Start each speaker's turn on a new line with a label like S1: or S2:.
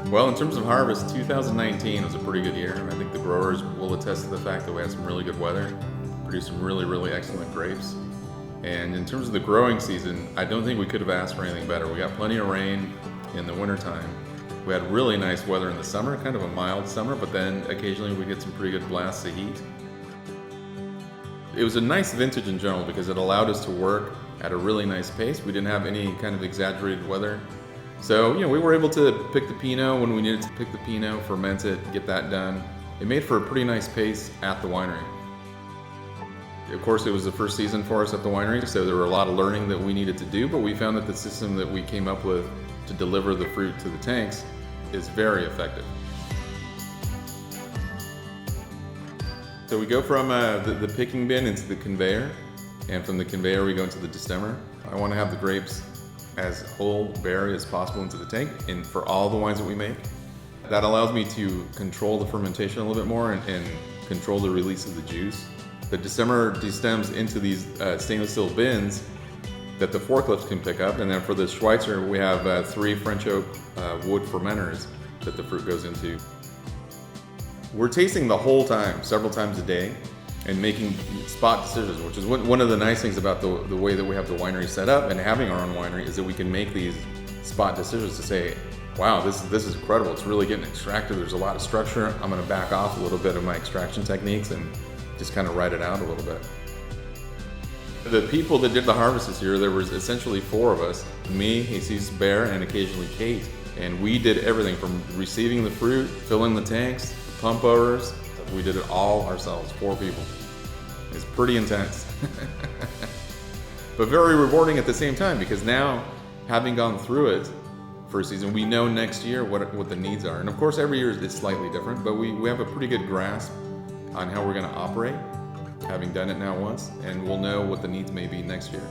S1: Well, in terms of harvest, 2019 was a pretty good year. I think the growers will attest to the fact that we had some really good weather, produced some really excellent grapes. And in terms of the growing season, I don't think we could have asked for anything better. We got plenty of rain in the wintertime. We had really nice weather in the summer, kind of a mild summer, but then occasionally we get some pretty good blasts of heat. It was a nice vintage in general because it allowed us to work at a really nice pace. We didn't have any kind of exaggerated weather. So, we were able to pick the Pinot when we needed to pick the Pinot, ferment it, get that done. It made for a pretty nice pace at the winery. Of course, it was the first season for us at the winery, so there were a lot of learning that we needed to do, but we found that the system that we came up with to deliver the fruit to the tanks is very effective. So we go from the picking bin into the conveyor, and from the conveyor we go into the destemmer. I want to have the grapes as whole, berry as possible into the tank, and for all the wines that we make. That allows me to control the fermentation a little bit more and control the release of the juice. The destemmer destems into these stainless steel bins that the forklifts can pick up, and then for the Schweitzer we have 3 French oak wood fermenters that the fruit goes into. We're tasting the whole time, several times a day, and making spot decisions, which is one of the nice things about the way that we have the winery set up and having our own winery is that we can make these spot decisions to say, wow, this is incredible. It's really getting extracted. There's a lot of structure. I'm going to back off a little bit of my extraction techniques and just kind of write it out a little bit. The people that did the harvest this year, there was essentially 4 of us, me, Jesus, Bear, and occasionally Kate. And we did everything from receiving the fruit, filling the tanks, pump overs. We did it all ourselves, 4 people. It's pretty intense. But very rewarding at the same time, because now, having gone through it for a season, we know next year what the needs are. And of course, every year is slightly different, but we have a pretty good grasp on how we're going to operate, having done it now once, and we'll know what the needs may be next year.